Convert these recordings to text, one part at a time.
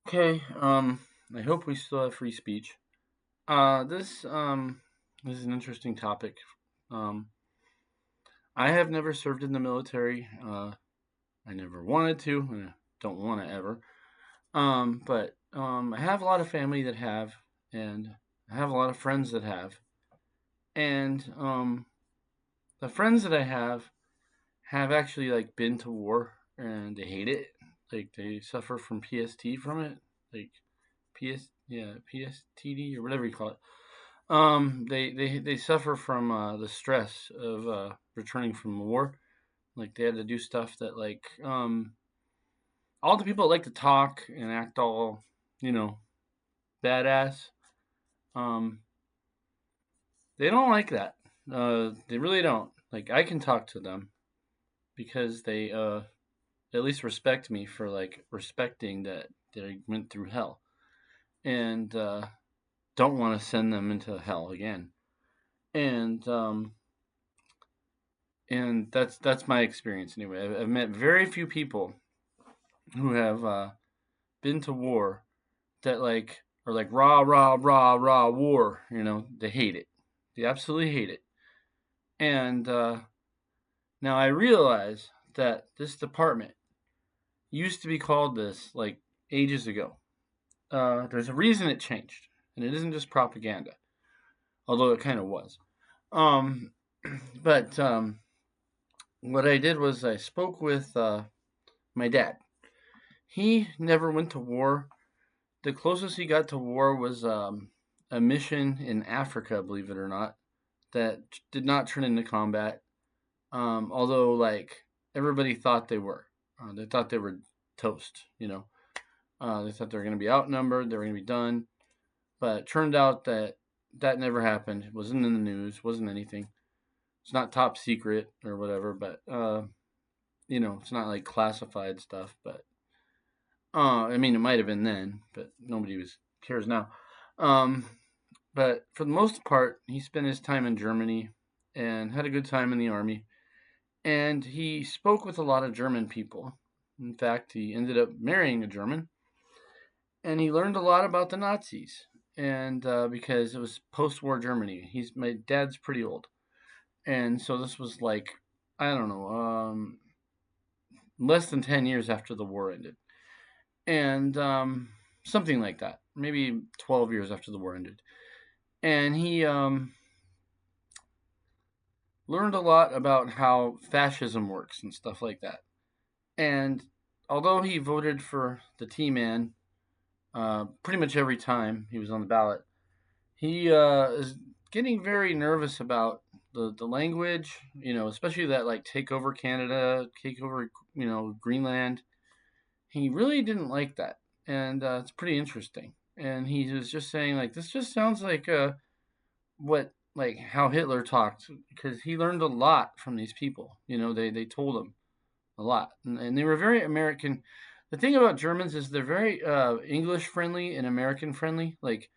Okay, I hope we still have free speech. This is an interesting topic. Um, I have never served in the military. I never wanted to, and I don't want to ever. But I have a lot of family that have, and I have a lot of friends that have, and the friends that I have actually like been to war and they hate it. Like they suffer from PST from it, like PSTD or whatever you call it. They suffer from the stress of returning from war. Like they had to do stuff that all the people that like to talk and act all you know badass. Um, they don't like that. They really don't. Like I can talk to them because they at least respect me for like respecting that I went through hell and don't want to send them into hell again. And and that's my experience anyway. I've met very few people who have been to war that like are like rah rah rah rah war. They hate it. They absolutely hate it. And now I realize that this department used to be called this like ages ago. There's a reason it changed, and it isn't just propaganda, although it kind of was. Um, but what I did was I spoke with my dad. He never went to war. The closest he got to war was a mission in Africa, believe it or not, that did not turn into combat. Although, like, everybody thought they were. They thought they were toast. They thought they were going to be outnumbered, they were going to be done. But it turned out that that never happened. It wasn't in the news, wasn't anything. It's not top secret or whatever, but, it's not like classified stuff. But I mean, it might have been then, but nobody was cares now. Um, but for the most part, he spent his time in Germany and had a good time in the army. And he spoke with a lot of German people. In fact, he ended up marrying a German, and he learned a lot about the Nazis. And because it was post-war Germany, he's my dad's pretty old, and so this was like I don't know, less than 10 years after the war ended and something like that, maybe 12 years after the war ended. And he learned a lot about how fascism works and stuff like that. And although he voted for the T Man pretty much every time he was on the ballot, he is getting very nervous about the language, especially that like take over Canada, take over, Greenland. He really didn't like that, and it's pretty interesting. And he was just saying like this just sounds like what like how Hitler talked because he learned a lot from these people. They told him a lot, and they were very American. The thing about Germans is they're very English friendly and American friendly. Like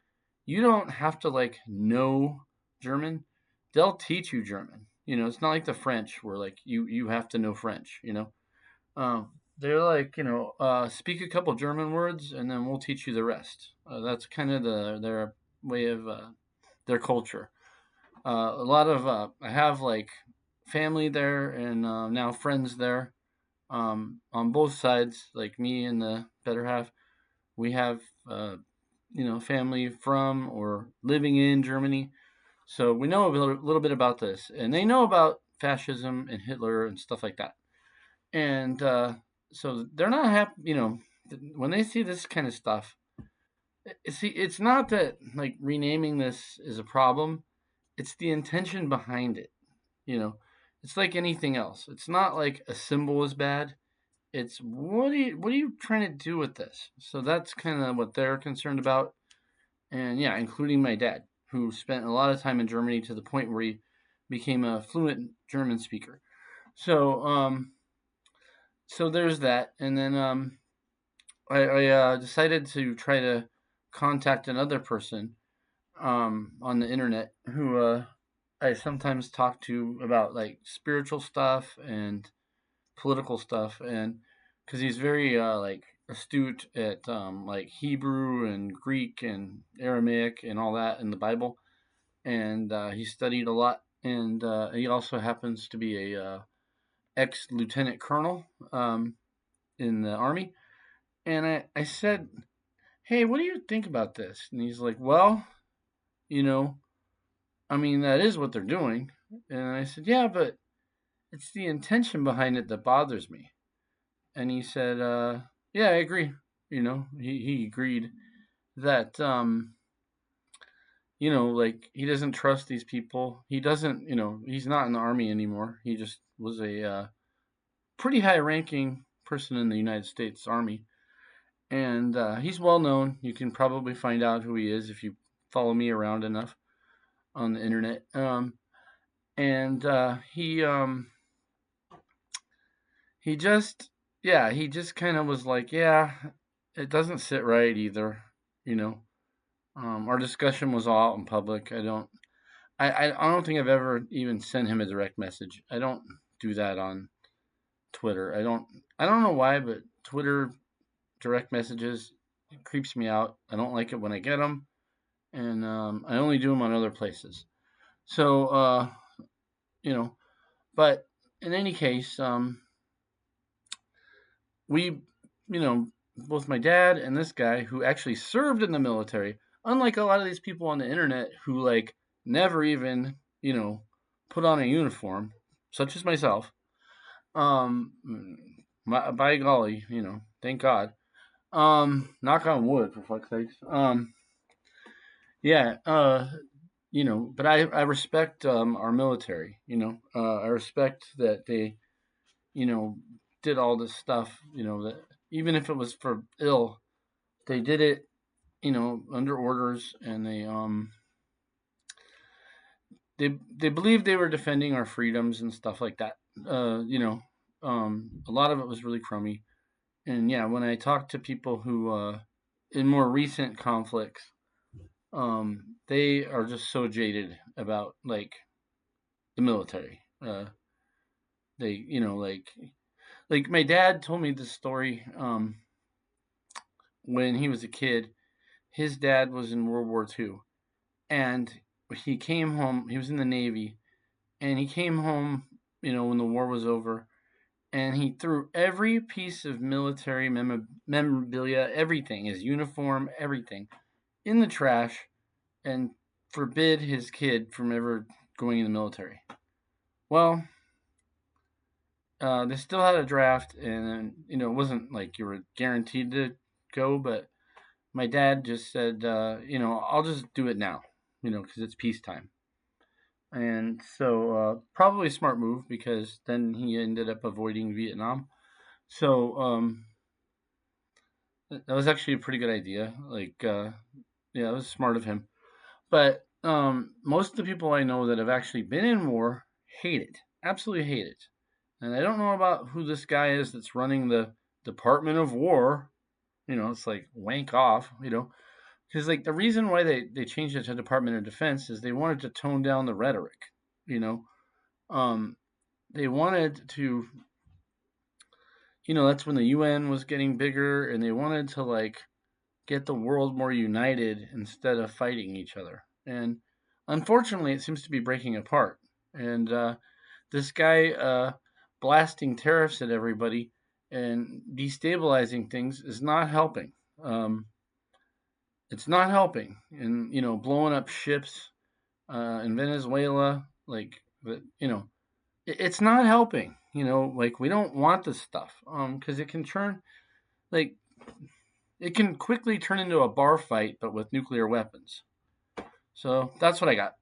you don't have to like know German; they'll teach you German. It's not like the French where like you have to know French. They're like, speak a couple German words and then we'll teach you the rest. That's kind of their way of their culture. A lot of I have like family there and now friends there on both sides. Like me and the better half, we have family from or living in Germany, so we know a little bit about this, and they know about fascism and Hitler and stuff like that. And so they're not happy. When they see this kind of stuff. See, it's not that like renaming this is a problem. It's the intention behind it. You know, it's like anything else. It's not like a symbol is bad. It's what are you trying to do with this? So that's kind of what they're concerned about. And yeah, including my dad, who spent a lot of time in Germany to the point where he became a fluent German speaker. So so there's that, and then I decided to try to contact another person on the internet who I sometimes talk to about like spiritual stuff and political stuff, and because he's very like astute at like Hebrew and Greek and Aramaic and all that in the Bible, and he studied a lot. And he also happens to be a ex lieutenant colonel in the army. And I said, "Hey, what do you think about this?" And he's like, "Well, you know, I mean, that is what they're doing." And I said, "Yeah, but it's the intention behind it that bothers me." And he said, "Yeah, I agree." He agreed that like he doesn't trust these people. He doesn't, he's not in the army anymore. He just was a pretty high-ranking person in the United States Army, and he's well known. You can probably find out who he is if you follow me around enough on the internet. And he just, yeah, he just kind of was like, yeah, it doesn't sit right either, you know. Our discussion was all out in public. I don't think I've ever even sent him a direct message. I don't do that on Twitter. I don't know why, but Twitter direct messages, it creeps me out. I don't like it when I get them, and I only do them on other places. So you know, but in any case, we, both my dad and this guy who actually served in the military, unlike a lot of these people on the internet who like never even, put on a uniform, such as myself. Um, by golly, thank God. Knock on wood for fuck's sakes. Yeah. But I respect our military. I respect that they, you know, did all this stuff. That even if it was for ill, they did it. Under orders, and they believed they were defending our freedoms and stuff like that. A lot of it was really crummy. And yeah, when I talk to people who, in more recent conflicts, they are just so jaded about like the military. They, like my dad told me this story. When he was a kid, his dad was in World War II, and he came home. He was in the Navy, and he came home. When the war was over, and he threw every piece of military memorabilia, everything, his uniform, everything, in the trash, and forbid his kid from ever going in the military. Well, they still had a draft, and it wasn't like you were guaranteed to go, but my dad just said, I'll just do it now, because it's peacetime. And so, probably a smart move because then he ended up avoiding Vietnam. So, that was actually a pretty good idea. Like, yeah, it was smart of him. But most of the people I know that have actually been in war hate it, absolutely hate it. And I don't know about who this guy is that's running the Department of War. It's like wank off, because like the reason why they changed it to Department of Defense is they wanted to tone down the rhetoric. You know, they wanted to, that's when the UN was getting bigger, and they wanted to like get the world more united instead of fighting each other. And unfortunately, it seems to be breaking apart. And this guy blasting tariffs at everybody and destabilizing things is not helping. It's not helping. And, blowing up ships in Venezuela, like, it's not helping. Like, we don't want this stuff because it can turn, like, it can quickly turn into a bar fight, but with nuclear weapons. So that's what I got.